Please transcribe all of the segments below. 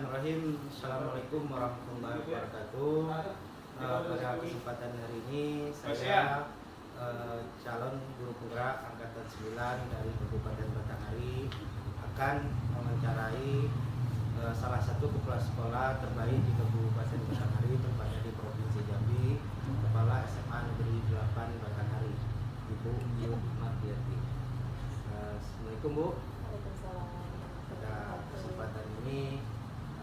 Bismillahirrahmanirrahim. Assalamualaikum warahmatullahi wabarakatuh. Pada kesempatan hari ini saya calon guru penggerak angkatan 9 dari Kabupaten Batanghari akan mewawancarai salah satu kepala sekolah terbaik di Kabupaten Batanghari, tepatnya di Provinsi Jambi, Kepala SMA Negeri 8 Batanghari, Ibu Yud Mardiati. Assalamualaikum Bu. Pada kesempatan ini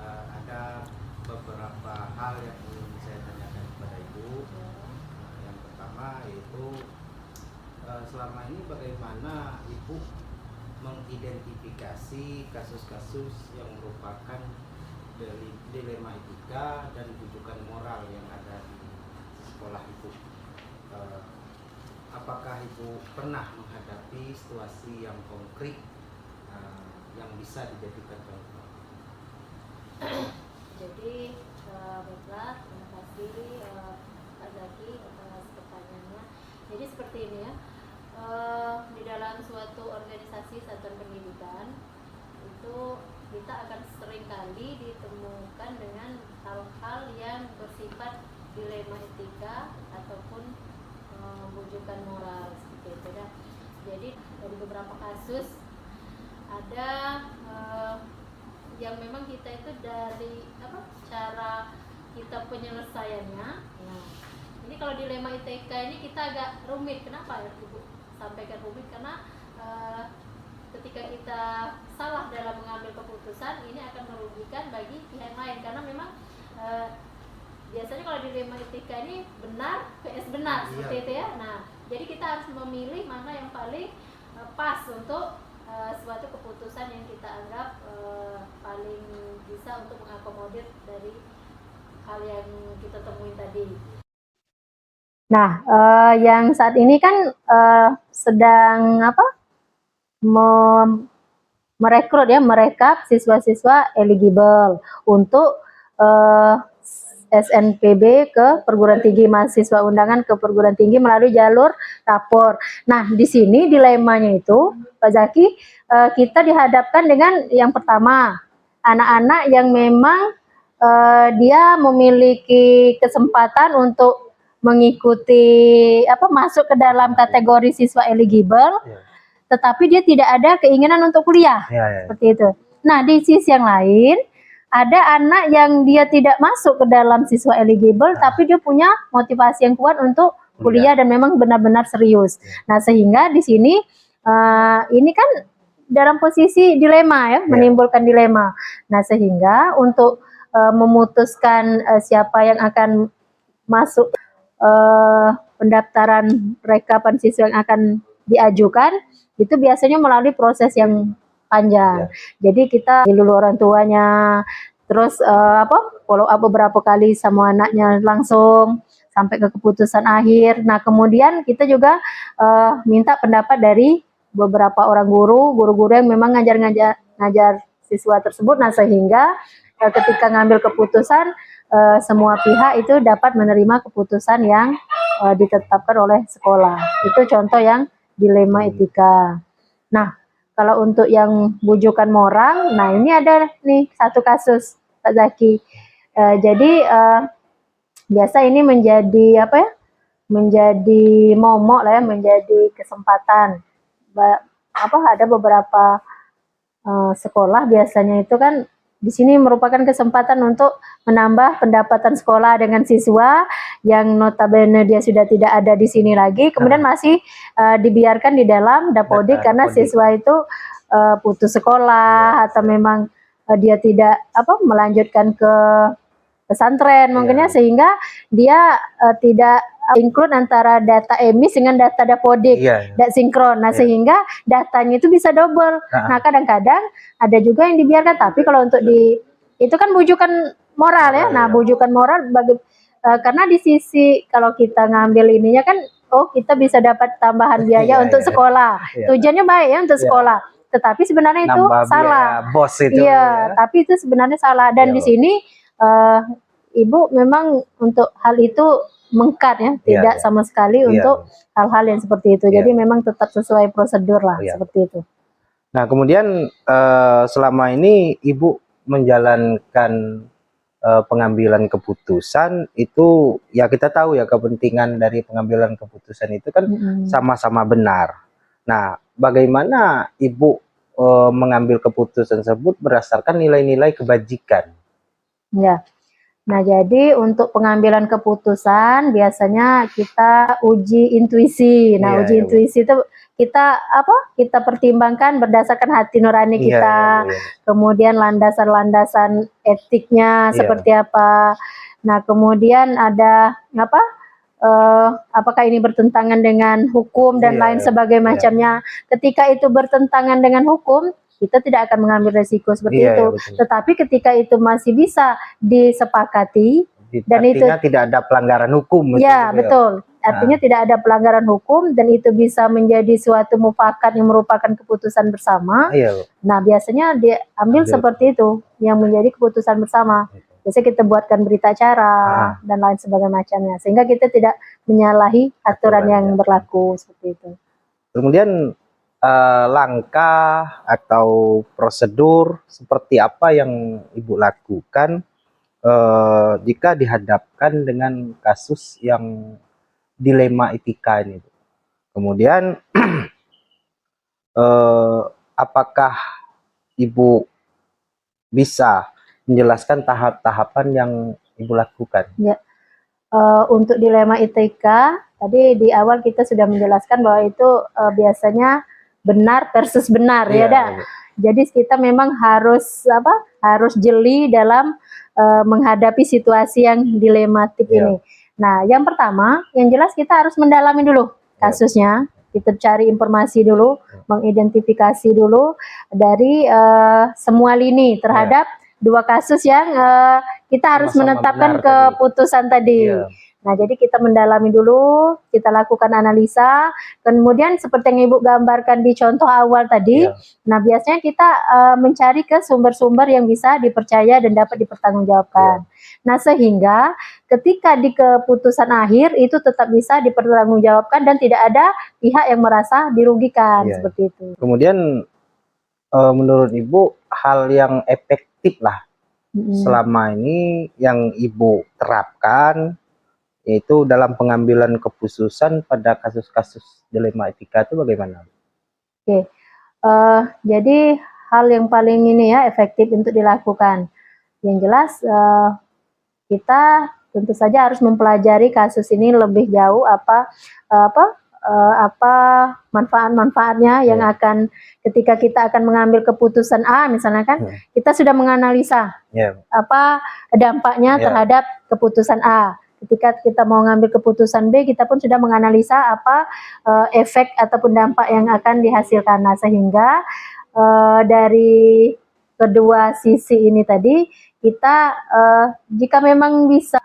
ada beberapa hal yang ingin saya tanyakan kepada Ibu. Yang pertama yaitu selama ini bagaimana Ibu mengidentifikasi kasus-kasus yang merupakan dilema etika dan rujukan moral yang ada di sekolah Ibu. Apakah Ibu pernah menghadapi situasi yang konkret yang bisa dijadikan contoh? Jadi baiklah, terima kasih Pak Zaki atas pertanyaannya. Jadi seperti ini ya, di dalam suatu organisasi satuan pendidikan itu kita akan seringkali ditemukan dengan hal-hal yang bersifat dilema etika ataupun bujukan moral seperti itu ya. Jadi dari beberapa kasus ada yang memang kita itu dari cara kita penyelesaiannya. Nah, ini kalau dilema etika ini kita agak rumit. Kenapa ya Ibu sampaikan rumit? Karena ketika kita salah dalam mengambil keputusan, ini akan merugikan bagi pihak lain, karena memang biasanya kalau dilema etika ini benar vs benar seperti itu ya. Nah, jadi kita harus memilih mana yang paling pas untuk suatu keputusan yang kita anggap paling bisa untuk mengakomodir dari hal yang kita temuin tadi. Nah, yang saat ini kan sedang merekap siswa-siswa eligible untuk SNPB ke perguruan tinggi, mahasiswa undangan ke perguruan tinggi melalui jalur rapor. Nah, di sini dilemanya itu, Pak Zaki, kita dihadapkan dengan yang pertama, anak-anak yang memang dia memiliki kesempatan untuk mengikuti masuk ke dalam kategori siswa eligible, tetapi dia tidak ada keinginan untuk kuliah, seperti itu. Nah, di sisi yang lain, ada anak yang dia tidak masuk ke dalam siswa eligible, tapi dia punya motivasi yang kuat untuk kuliah dan memang benar-benar serius. Nah, sehingga di sini ini kan dalam posisi dilema ya, menimbulkan dilema. Nah, sehingga untuk memutuskan siapa yang akan masuk pendaftaran rekapan siswa yang akan diajukan, itu biasanya melalui proses yang panjang. Jadi kita dulu orang tuanya, terus follow up beberapa kali sama anaknya langsung sampai ke keputusan akhir. Nah, kemudian kita juga minta pendapat dari beberapa orang guru-guru yang memang ngajar siswa tersebut. Nah, sehingga ketika ngambil keputusan semua pihak itu dapat menerima keputusan yang ditetapkan oleh sekolah. Itu contoh yang dilema etika. Nah, kalau untuk yang bujukan moral, nah ini ada nih satu kasus Pak Zaki. Jadi biasa ini menjadi menjadi momok lah ya, menjadi kesempatan. Ada beberapa sekolah biasanya itu kan di sini merupakan kesempatan untuk menambah pendapatan sekolah dengan siswa yang notabene dia sudah tidak ada di sini lagi, kemudian masih dibiarkan di dalam dapodik karena siswa itu putus sekolah atau memang dia tidak melanjutkan ke pesantren mungkinnya, sehingga dia tidak include antara data emis dengan data dapodik, tidak sinkron. Nah, sehingga datanya itu bisa double. Nah, kadang-kadang ada juga yang dibiarkan, tapi kalau untuk itu kan bujukan moral ya. Nah, bujukan moral karena di sisi kalau kita ngambil ininya kan, kita bisa dapat tambahan biaya untuk sekolah. Tujuannya baik ya untuk sekolah. Tetapi sebenarnya itu salah. Bos itu. Tapi itu sebenarnya salah. Dan di sini Ibu memang untuk hal itu mengkat ya, tidak sama sekali untuk hal-hal yang seperti itu. Jadi memang tetap sesuai prosedur lah seperti itu. Nah, kemudian selama ini Ibu menjalankan pengambilan keputusan itu, ya kita tahu ya kepentingan dari pengambilan keputusan itu kan sama-sama benar. Nah, bagaimana Ibu mengambil keputusan tersebut berdasarkan nilai-nilai kebajikan? Ya. Nah, jadi untuk pengambilan keputusan biasanya kita uji intuisi. Nah, uji intuisi itu kita kita pertimbangkan berdasarkan hati nurani kita. Kemudian landasan-landasan etiknya seperti apa. Nah, kemudian ada apakah ini bertentangan dengan hukum dan lain sebagainya macamnya. Ketika itu bertentangan dengan hukum, kita tidak akan mengambil resiko seperti itu. Betul. Tetapi ketika itu masih bisa disepakati dan artinya itu tidak ada pelanggaran hukum. Ya, betul. Artinya tidak ada pelanggaran hukum dan itu bisa menjadi suatu mufakat yang merupakan keputusan bersama. Nah, biasanya diambil seperti itu yang menjadi keputusan bersama. Biasanya kita buatkan berita acara dan lain sebagainya macamnya, sehingga kita tidak menyalahi aturan yang berlaku seperti itu. Kemudian langkah atau prosedur seperti apa yang Ibu lakukan jika dihadapkan dengan kasus yang dilema etika ini? Kemudian apakah Ibu bisa menjelaskan tahap-tahapan yang Ibu lakukan? Ya, untuk dilema etika tadi di awal kita sudah menjelaskan bahwa itu biasanya benar versus benar, Jadi kita memang harus harus jeli dalam menghadapi situasi yang dilematik ini. Nah, yang pertama, yang jelas kita harus mendalami dulu kasusnya. Kita cari informasi dulu, mengidentifikasi dulu dari semua lini terhadap dua kasus yang kita harus menetapkan keputusan tadi. Nah, jadi kita mendalami dulu, kita lakukan analisa, kemudian seperti yang Ibu gambarkan di contoh awal tadi, nah biasanya kita mencari ke sumber-sumber yang bisa dipercaya dan dapat dipertanggungjawabkan. Nah, sehingga ketika di keputusan akhir itu tetap bisa dipertanggungjawabkan dan tidak ada pihak yang merasa dirugikan, seperti itu. Kemudian menurut Ibu hal yang efektif lah selama ini yang Ibu terapkan yaitu dalam pengambilan keputusan pada kasus-kasus dilema etika itu bagaimana? Jadi hal yang paling ini efektif untuk dilakukan. Yang jelas kita tentu saja harus mempelajari kasus ini lebih jauh apa manfaat-manfaatnya yang akan ketika kita akan mengambil keputusan A misalnya kan kita sudah menganalisa apa dampaknya terhadap keputusan A. Ketika kita mau ngambil keputusan B, kita pun sudah menganalisa apa efek ataupun dampak yang akan dihasilkan. Nah, sehingga dari kedua sisi ini tadi, kita jika memang bisa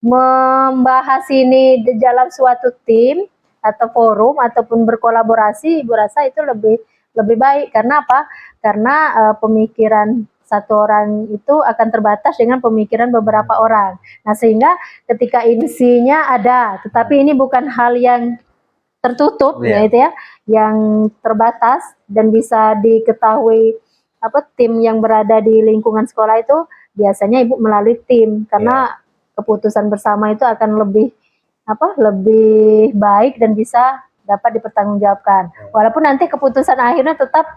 membahas ini di dalam suatu tim atau forum ataupun berkolaborasi, Ibu rasa itu lebih baik. Karena apa? Karena pemikiran satu orang itu akan terbatas dengan pemikiran beberapa orang. Nah, sehingga ketika isinya ada, tetapi ini bukan hal yang tertutup yang terbatas dan bisa diketahui tim yang berada di lingkungan sekolah itu biasanya Ibu melalui tim karena keputusan bersama itu akan lebih baik dan bisa dapat dipertanggungjawabkan. Walaupun nanti keputusan akhirnya tetap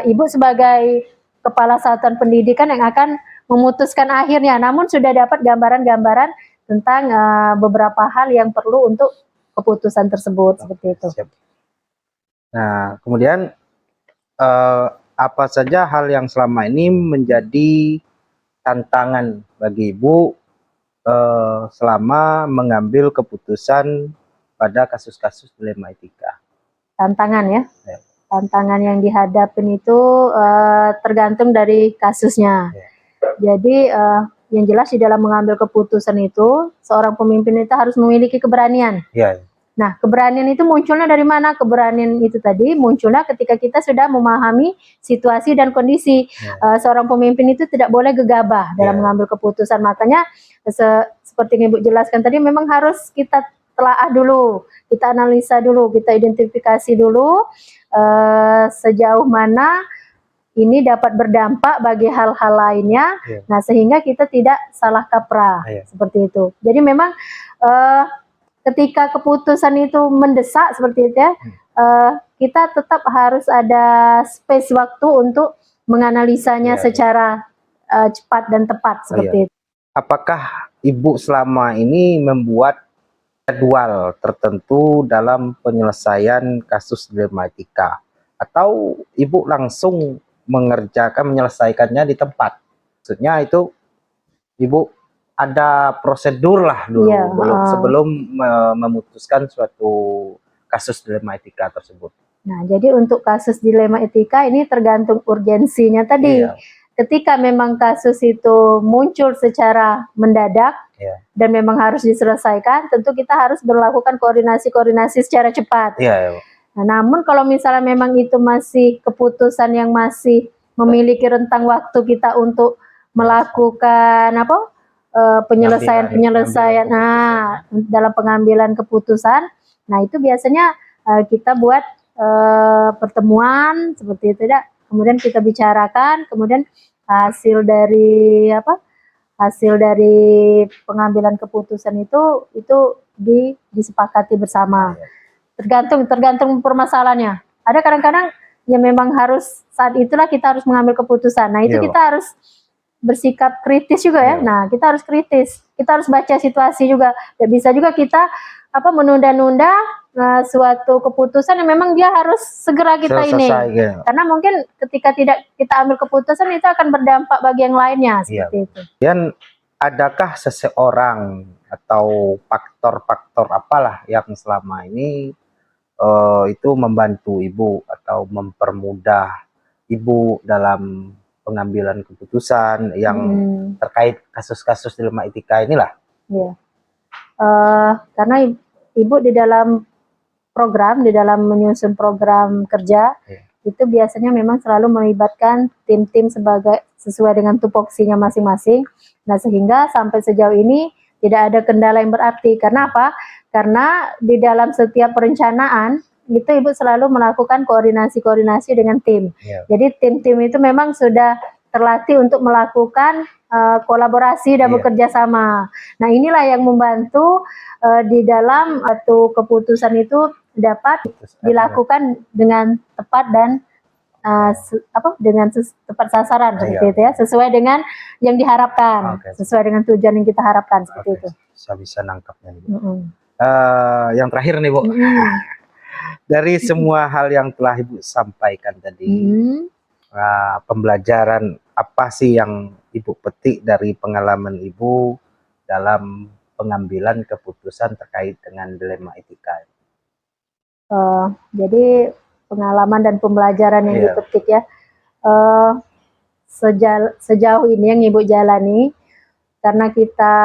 Ibu sebagai kepala satuan pendidikan yang akan memutuskan akhirnya, namun sudah dapat gambaran-gambaran tentang beberapa hal yang perlu untuk keputusan tersebut seperti itu. Nah, kemudian apa saja hal yang selama ini menjadi tantangan bagi Ibu selama mengambil keputusan pada kasus-kasus dilema etika? Tantangan tantangan yang dihadapin itu tergantung dari kasusnya. Jadi yang jelas di dalam mengambil keputusan itu seorang pemimpin itu harus memiliki keberanian. Nah, keberanian itu munculnya dari mana? Keberanian itu tadi munculnya ketika kita sudah memahami situasi dan kondisi. Seorang pemimpin itu tidak boleh gegabah dalam mengambil keputusan. Makanya seperti yang Ibu jelaskan tadi memang harus kita telaah dulu, kita analisa dulu, kita identifikasi dulu sejauh mana ini dapat berdampak bagi hal-hal lainnya. Nah, sehingga kita tidak salah kaprah seperti itu. Jadi memang ketika keputusan itu mendesak seperti itu ya, kita tetap harus ada space waktu untuk menganalisanya secara cepat dan tepat seperti itu. Apakah Ibu selama ini membuat jadwal tertentu dalam penyelesaian kasus dilematika, atau Ibu langsung menyelesaikannya di tempat? Maksudnya itu Ibu ada prosedur lah dulu sebelum memutuskan suatu kasus dilema etika tersebut. Nah, jadi untuk kasus dilema etika ini tergantung urgensinya tadi. Ketika memang kasus itu muncul secara mendadak dan memang harus diselesaikan, tentu kita harus melakukan koordinasi secara cepat. Nah, namun kalau misalnya memang itu masih keputusan yang masih memiliki rentang waktu kita untuk melakukan penyelesaian dalam pengambilan keputusan, nah itu biasanya kita buat pertemuan seperti itu ya. Kemudian kita bicarakan, kemudian hasil dari pengambilan keputusan itu disepakati bersama. Tergantung permasalahannya. Ada kadang-kadang ya memang harus saat itulah kita harus mengambil keputusan. Nah, itu kita harus bersikap kritis juga ya. Nah, kita harus kritis. Kita harus baca situasi juga. Tidak bisa juga kita menunda-nunda suatu keputusan yang memang dia harus segera kita Karena mungkin ketika tidak kita ambil keputusan itu akan berdampak bagi yang lainnya seperti itu. Dan adakah seseorang atau faktor-faktor apalah yang selama ini itu membantu Ibu atau mempermudah Ibu dalam pengambilan keputusan yang terkait kasus-kasus dilema etika inilah? Karena Ibu di dalam menyusun program kerja itu biasanya memang selalu melibatkan tim-tim sesuai dengan tupoksinya masing-masing. Nah, sehingga sampai sejauh ini tidak ada kendala yang berarti. Karena apa? Karena di dalam setiap perencanaan itu Ibu selalu melakukan koordinasi dengan tim. Jadi tim-tim itu memang sudah terlatih untuk melakukan kolaborasi dan bekerja sama. Nah, inilah yang membantu di dalam atau keputusan itu dapat dilakukan dengan tepat dan dengan tepat sasaran seperti itu ya, sesuai dengan yang diharapkan, sesuai dengan tujuan yang kita harapkan seperti itu. Saya bisa nangkapnya nih, Bu. Yang terakhir nih, Bu. Dari semua hal yang telah Ibu sampaikan tadi, pembelajaran apa sih yang Ibu petik dari pengalaman Ibu dalam pengambilan keputusan terkait dengan dilema etika? Jadi pengalaman dan pembelajaran yang dipetik ya, sejauh ini yang Ibu jalani, karena kita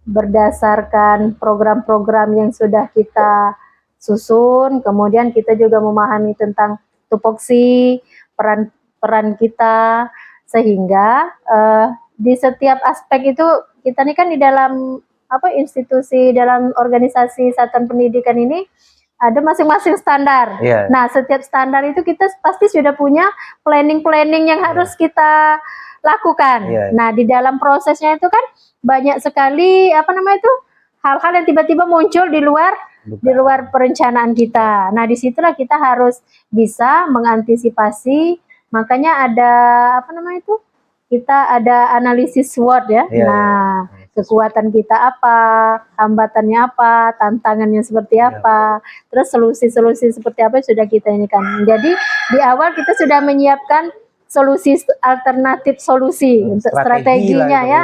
berdasarkan program-program yang sudah kita susun, kemudian kita juga memahami tentang tupoksi, peran kita, sehingga di setiap aspek itu kita ini kan di dalam institusi, dalam organisasi satuan pendidikan ini ada masing-masing standar. Nah, setiap standar itu kita pasti sudah punya planning yang harus kita lakukan. Nah, di dalam prosesnya itu kan banyak sekali hal-hal yang tiba-tiba muncul di luar perencanaan kita. Nah, disitulah kita harus bisa mengantisipasi. Makanya ada kita ada analisis SWOT ya. Nah, kekuatan kita apa, hambatannya apa, tantangannya seperti apa, terus solusi-solusi seperti apa yang sudah kita ini kan. Jadi di awal kita sudah menyiapkan alternatif solusi untuk strateginya ya.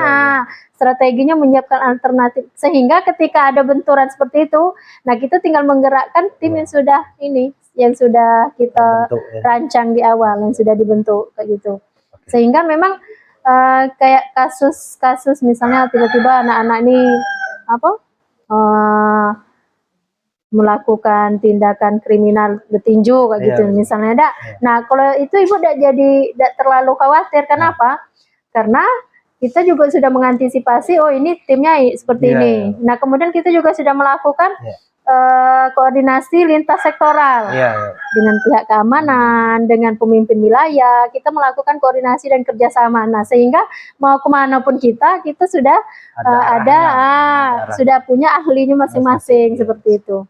Strateginya menyiapkan alternatif, sehingga ketika ada benturan seperti itu, nah kita tinggal menggerakkan tim yang sudah kita rancang di awal, yang sudah dibentuk kayak gitu. Sehingga memang kayak kasus misalnya tiba-tiba anak-anak ini melakukan tindakan kriminal bertinju kayak gitu misalnya ada. Nah, kalau itu Ibu tidak terlalu khawatir. Kenapa? Karena kita juga sudah mengantisipasi, oh ini timnya seperti ini. Nah, kemudian kita juga sudah melakukan koordinasi lintas sektoral Iya, dengan pihak keamanan, dengan pemimpin wilayah, kita melakukan koordinasi dan kerjasama. Nah, sehingga mau kemanapun kita sudah ada arahnya. sudah punya ahlinya masing-masing Iya. seperti itu.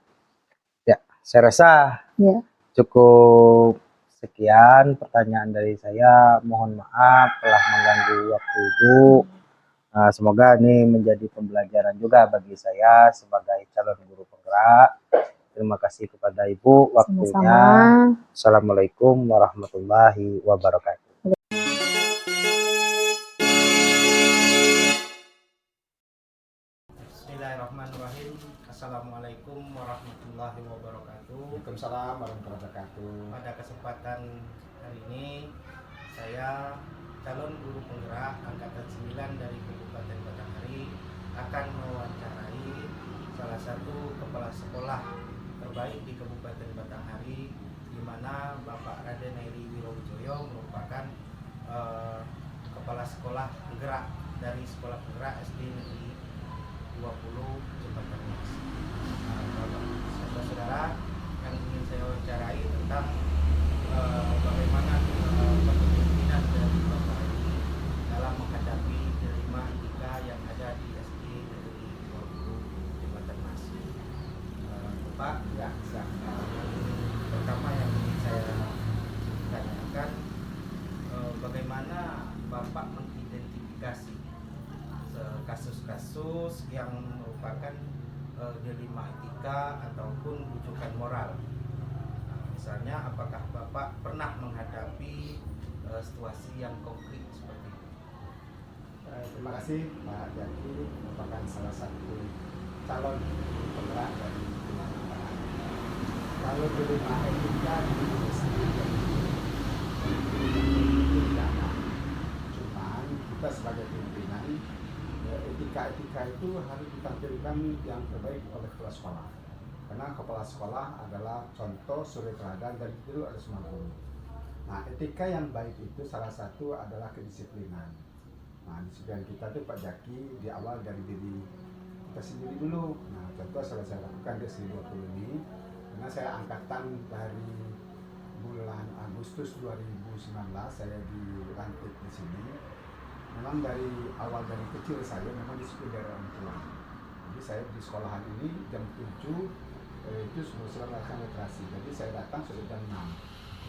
Ya, saya rasa Ya. cukup sekian pertanyaan dari saya. Mohon maaf telah mengganggu waktu Ibu. Semoga ini menjadi pembelajaran juga bagi saya sebagai calon guru penggerak. Terima kasih kepada Ibu waktunya. Sama-sama. Assalamualaikum warahmatullahi wabarakatuh. Bismillahirrahmanirrahim. Assalamualaikum warahmatullahi wabarakatuh. Waalaikumsalam warahmatullahi wabarakatuh. Pada kesempatan hari ini saya calon guru penggerak angkatan 9 dari Kabupaten Batanghari akan mewawancarai salah satu kepala sekolah terbaik di Kabupaten Batanghari, di mana Bapak Raden Heri Wirowijoyo merupakan kepala sekolah penggerak dari sekolah penggerak SD Negeri 20 Jembatan Mas. Saudara-saudara yang ingin saya wawancarai tentang bagaimana kepemimpinan dari Bapak ini dalam menghadapi dilema etika yang ada di SD Negeri 20 Jembatan Mas. Bapak, ya, pertama yang ingin saya tanyakan, bagaimana Bapak mengidentifikasi kasus-kasus yang merupakan dilema etika ataupun rujukan moral. Misalnya, apakah Bapak pernah menghadapi situasi yang konkret seperti itu? Terima kasih Pak Jaki, merupakan salah satu calon penggerak dari Batanghari. Kalau dilema etika di Indonesia tidak ada. Cuman kita sebagai pimpinan, etika itu harus ditampilkan yang terbaik oleh kepala sekolah. Karena kepala sekolah adalah contoh suri teladan dan itu ada semua guru. Nah, etika yang baik itu salah satu adalah kedisiplinan. Nah, disiplin kita tuh Pak Jaki di awal dari diri kita sendiri dulu. Nah, contoh saya lakukan di SD 20 ini, karena saya angkatan dari bulan Agustus 2019 saya dilantik di sini. Memang dari awal dari kecil saya memang disiplin dari orang tua. Jadi saya di sekolahan ini jam 7 itu sudah melakukan literasi. Jadi saya datang sudah jam 6.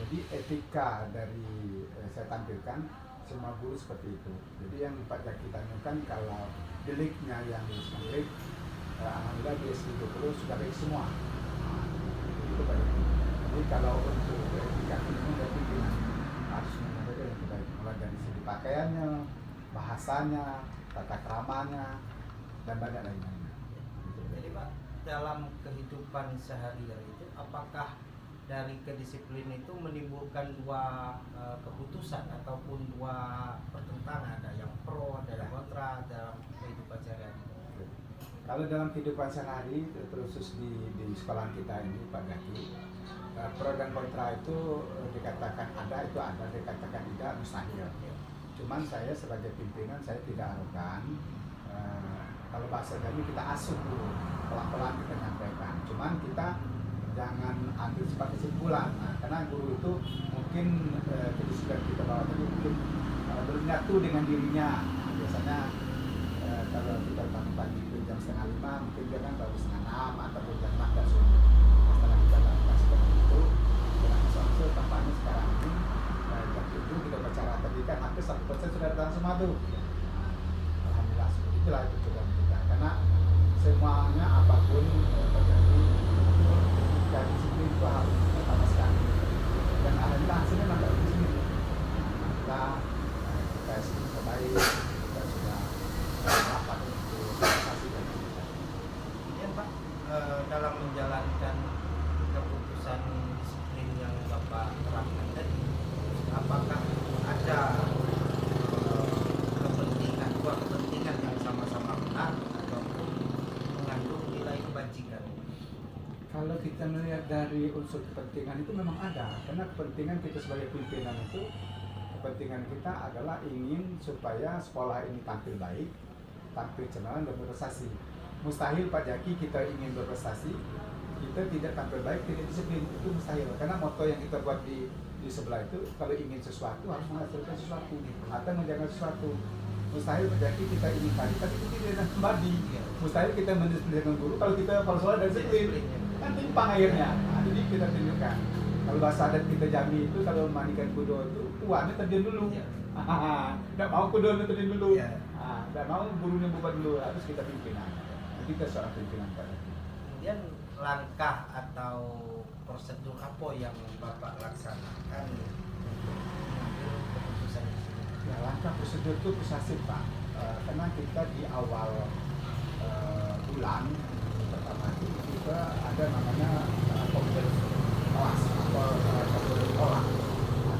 Jadi etika dari saya tampilkan semua guru seperti itu. Jadi yang Pak Jaki tanyakan kalau deliknya yang konkret, alhamdulillah di SD 20 sudah baik semua. Nah, itu Pak Jaki. Jadi kalau untuk etika ini dari pimpinan harus menjaga yang terbaik, mulai dari segi pakaiannya, bahasanya, tata keramanya, dan banyak lainnya. Jadi Pak, dalam kehidupan sehari-hari itu, apakah dari kedisiplin itu menimbulkan dua keputusan ataupun dua pertentangan, ada yang pro, ada yang kontra dalam kehidupan sehari-hari? Kalau dalam kehidupan sehari, terkhusus di sekolah kita ini Pak Jaki, pro dan kontra itu dikatakan ada, itu ada, dikatakan tidak, mustahil. Cuman saya sebagai pimpinan saya tidak arogan. Kalau bahasa kami kita asuh dulu, pelan-pelan kita nyampaikan. Cuman kita jangan ambil cepat kesimpulan. Nah, karena guru itu mungkin kedisiplinan kita bawa tadi mungkin belum nyatu dengan dirinya. Nah, biasanya kalau kita bangun pagi itu jam 4:30, mungkin dia kan baru 5:30 atau jam 6 dan subuh. Setelah kita lakukan seperti itu, dengan soal tampaknya sekarang ini jam 7 kita bicara tadi kan hampir 1% sudah datang semua tuh. Alhamdulillah seperti itulah itu program kita. Karena semuanya apapun terjadi, dan disiplin itu harus pertama sekali. Dan alhamdulillah hasilnya nampak di sini. Kita sini terbaik, kita sudah dapat untuk prestasi dan kita. Ya Pak, dalam menjalankan keputusan disiplin yang Bapak terapkan tadi, apakah ada dua kepentingan yang sama-sama benar ataupun mengandung nilai kebajikan? Kalau kita melihat dari unsur kepentingan itu memang ada, karena kepentingan kita sebagai pimpinan itu, kepentingan kita adalah ingin supaya sekolah ini tampil baik, tampil cemerlang dan berprestasi. Mustahil Pak Jaki kita ingin berprestasi, kita tidak tampil baik, tidak disiplin, itu mustahil. Karena moto yang kita buat di sebelah itu, kalau ingin sesuatu harus menghasilkan sesuatu atau menjaga sesuatu. Mustahil Pak Jaki kita ingin tadi, tapi itu tidak kembali. Mustahil kita mendisiplinkan guru kalau kita sekolah dan disiplin, kan timpang akhirnya. Nah, jadi kita tunjukkan. Kalau bahasa adat kita Jambi itu kalau memandikan kudo itu tuannya terjun dulu. Tidak mau kudonya terjun dulu. Tidak mau gurunya bubar dulu, harus kita pimpinan. Kita seorang pimpinan Pak. Kemudian langkah atau prosedur apa yang Bapak laksanakan untuk mengambil keputusan ini? Ya, langkah prosedur itu prosesif Pak. Karena kita di awal bulan pertama itu kita ada namanya kompetensi kelas atau kompetensi sekolah.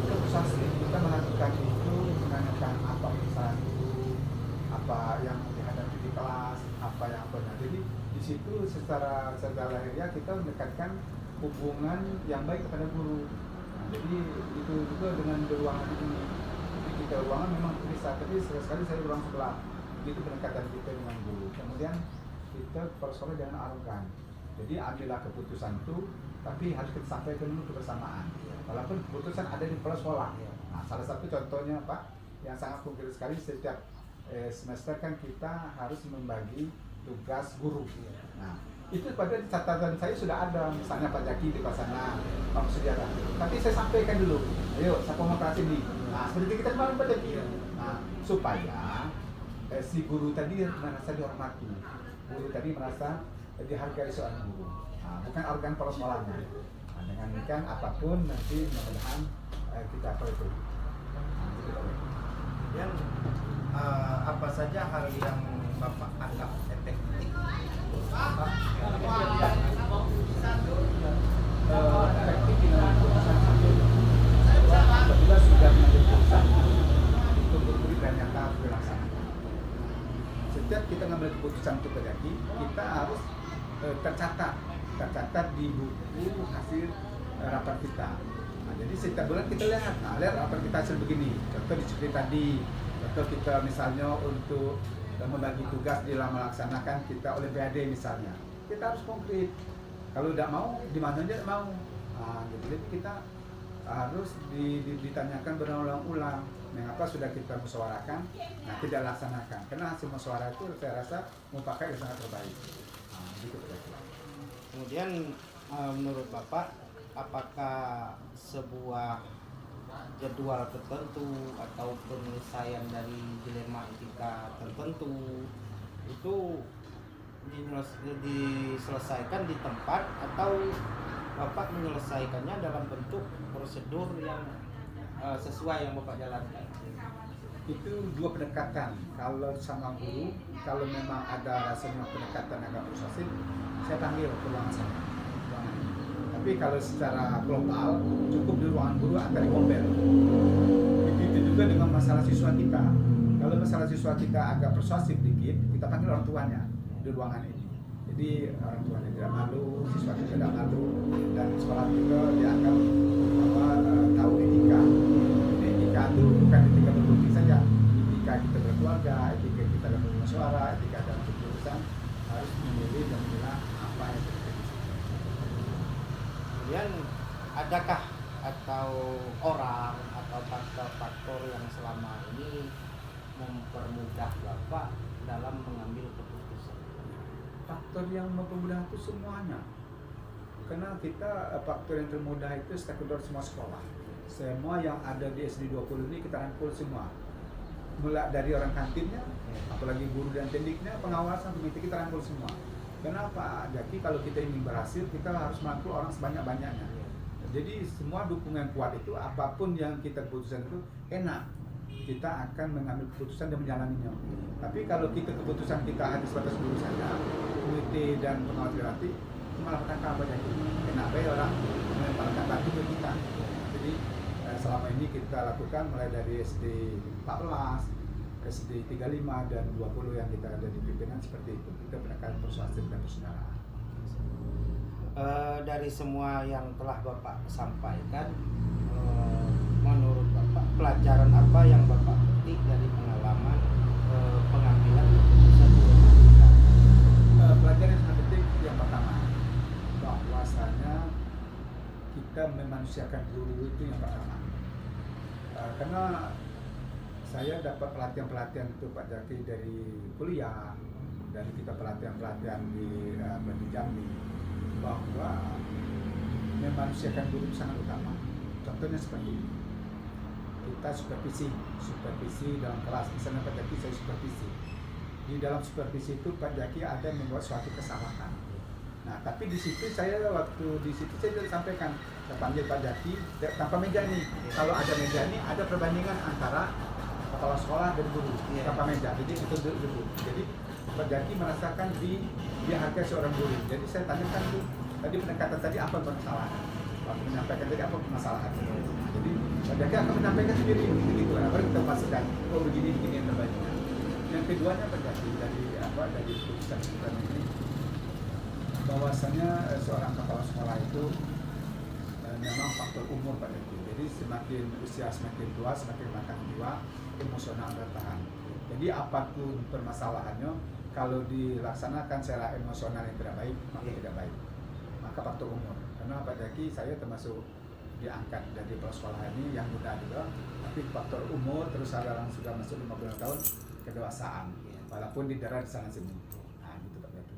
Itu prosesif kita melakukan itu menanyakan apa permasalahan guru, apa yang dihadapi di kelas, apa yang benar. Jadi di situ secara lahiriah kita mendekatkan hubungan yang baik kepada guru. Nah, jadi itu juga dengan di ruangan ini. Jadi kita ruangan memang bisa, tapi sekali saya ruang sebelah. Itu pendekatan kita dengan guru. Kemudian kita persoalan dengan arogan. Jadi ambillah keputusan itu, tapi harus kita sampaikan dulu kebersamaan. Walaupun keputusan ada di kepala sekolah. Nah, salah satu contohnya Pak, yang sangat konkret sekali setiap semester kan kita harus membagi tugas guru. Nah, itu pada catatan saya sudah ada, misalnya Pak Jaki di sana, Pak Sudiara. Tapi saya sampaikan dulu, ayo siapa mau kelas ini. Nah, seperti kita kemarin Pak Jaki. Nah, supaya si guru tadi merasa dihormati, guru tadi merasa dihargai seorang guru. Nah, bukan organ kepala sekolahnya. Nah, dengan demikian apapun nanti mudah-mudahan kita apa itu. Kemudian apa saja hal yang Bapak anggap efektif? Efektif di dalam keputusan itu. Apabila sudah mengambil keputusan itu berkulit dan nyata harus dilaksanakan. Setiap kita mengambil keputusan untuk berjaki, kita harus tercatat di buku hasil rapat kita. Nah, jadi setiap bulan kita lihat, lihat rapat kita hasil begini. Contoh di seperti tadi, contoh kita misalnya untuk membagi tugas dalam melaksanakan kita olimpiade misalnya, kita harus konkret. Kalau tidak mau, di mana aja tidak mau. Nah, jadi kita harus ditanyakan berulang-ulang. Mengapa sudah kita musyawarahkan, nah tidak laksanakan. Karena hasil musyawarah itu saya rasa merupakan yang sangat terbaik. Nah, gitu. Kemudian menurut Bapak, apakah sebuah jadwal tertentu atau penyelesaian dari dilema etika tertentu itu diselesaikan di tempat atau Bapak menyelesaikannya dalam bentuk prosedur yang sesuai yang Bapak jalankan? Itu dua pendekatan. Kalau sama guru, kalau memang ada rasanya pendekatan agak prosesif, saya panggil ke ruangan saya. Tapi kalau secara global, cukup di ruangan guru akan dikompel. Begitu juga dengan masalah siswa kita. Kalau masalah siswa kita agak persuasif dikit, kita panggil orang tuanya di ruangan ini. Jadi orang tuanya tidak malu, siswa kita tidak malu, dan sekolah kita dianggap tahu etika. Jadi etika itu bukan etika berpolitik saja, etika kita berkeluarga, etika kita dalam bermusyawarah, etika dalam keputusan harus memilih dan memilah apa yang terjadi. Kemudian adakah atau orang atau faktor-faktor yang selama ini mempermudah Bapak dalam mengambil keputusan? Faktor yang mempermudah itu semuanya. Karena kita faktor yang termudah itu stakeholder semua sekolah. Semua yang ada di SD 20 ini kita rangkul semua. Mulai dari orang kantinnya, apalagi guru dan tendiknya, pengawasan, komite kita rangkul semua. Kenapa? Jadi kalau kita ingin berhasil, kita harus merangkul orang sebanyak-banyaknya. Jadi semua dukungan kuat itu, apapun yang kita putuskan itu enak. Kita akan mengambil keputusan dan menjalaninya. Tapi kalau kita keputusan kita hanya sebatas guru saja, komite dan pengawas berarti malah petangkap apa jadi enak baik orang melemparkan batu ke kita. Jadi selama ini kita lakukan mulai dari SD 14, SD 35 dan 20 yang kita ada di pimpinan seperti itu. Kita pendekatan persuasif dan persaudaraan. Dari semua yang telah Bapak sampaikan, menurut Bapak pelajaran apa yang Bapak petik dari pengalaman pengambilan keputusan? pelajaran yang sangat penting yang pertama, bahwasanya kita memanusiakan guru itu yang pertama. Karena saya dapat pelatihan-pelatihan itu Pak Jaki dari kuliah, dari kita pelatihan-pelatihan di Jambi, bahwa memanusiakan guru itu sangat utama. Contohnya seperti ini, kita supervisi dalam kelas, misalnya Pak Jaki saya supervisi. Di dalam supervisi itu Pak Jaki ada membuat suatu kesalahan. Nah, tapi di situ saya sampaikan, saya panggil Pak Jaki tanpa meja nih. Kalau ada meja nih, ada perbandingan antara kepala sekolah dan guru tanpa meja. Jadi itu dulu. Jadi Pak Jaki merasakan dia harga seorang guru. Jadi saya tanyakan tuh, tadi pendekatan tadi apa permasalahan? Waktu menyampaikan tadi apa permasalahan? Jadi Pak Jaki akan menyampaikan sendiri begitu. Baru kita pastikan, oh begini yang terbaik. Yang keduanya Pak Jaki dari putusan kita ini, bahwasanya seorang kepala sekolah itu memang faktor umur Pak Jaki. Jadi semakin usia semakin tua, semakin makan jiwa, emosional bertahan. Jadi apapun permasalahannya, kalau dilaksanakan secara emosional yang tidak baik, maka tidak baik. Maka faktor umur. Karena Pak Jaki saya termasuk diangkat dari kepala sekolah ini yang muda juga, tapi faktor umur terus ada orang sudah masuk 50 tahun, kedewasaan. Walaupun di daerah di sana sini. Nah, gitu Pak Jaki.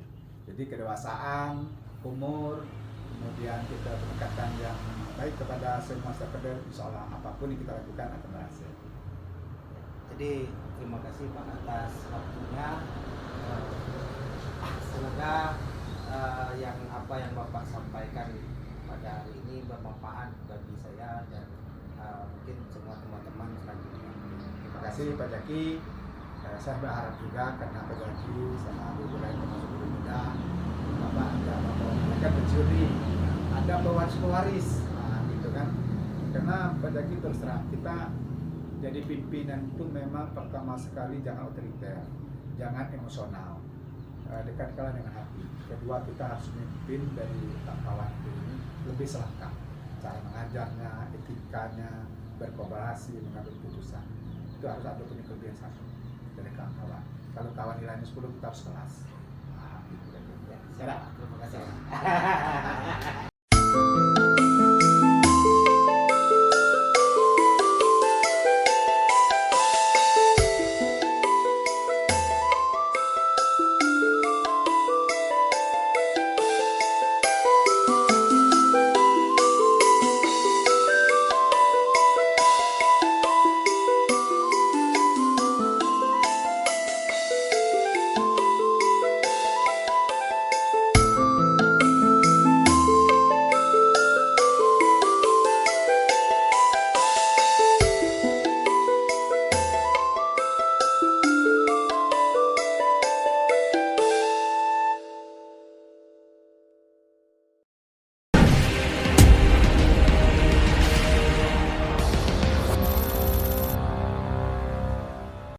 Jadi kedewasaan, umur, kemudian kita pendekatan yang baik kepada semua stakeholder, insya Allah apapun yang kita lakukan akan berhasil. Jadi terima kasih Pak atas waktunya. Semoga yang Bapak sampaikan pada hari ini bermanfaat bagi saya dan mungkin semua teman-teman selanjutnya. Terima kasih Pak Jaki. Saya berharap juga karena Pak Jaki sama guru lain termasuk guru muda, Bapak ada mereka mencuri, ada pewaris, nah, gitu kan. Karena Pak Jaki terus terang kita jadi pimpinan itu memang pertama sekali jangan otoriter, jangan emosional, dekatkanlah dengan hati. Kedua kita harus memimpin dari kawan ini lebih selangkah, cara mengajarnya, etikanya, berkolaborasi, mengambil keputusan. Itu harus ada punya kelebihan satu dari kawan. Kalau kawan nilainya 10 kita harus kelas. Nah, gitu kan. Ya, terima kasih.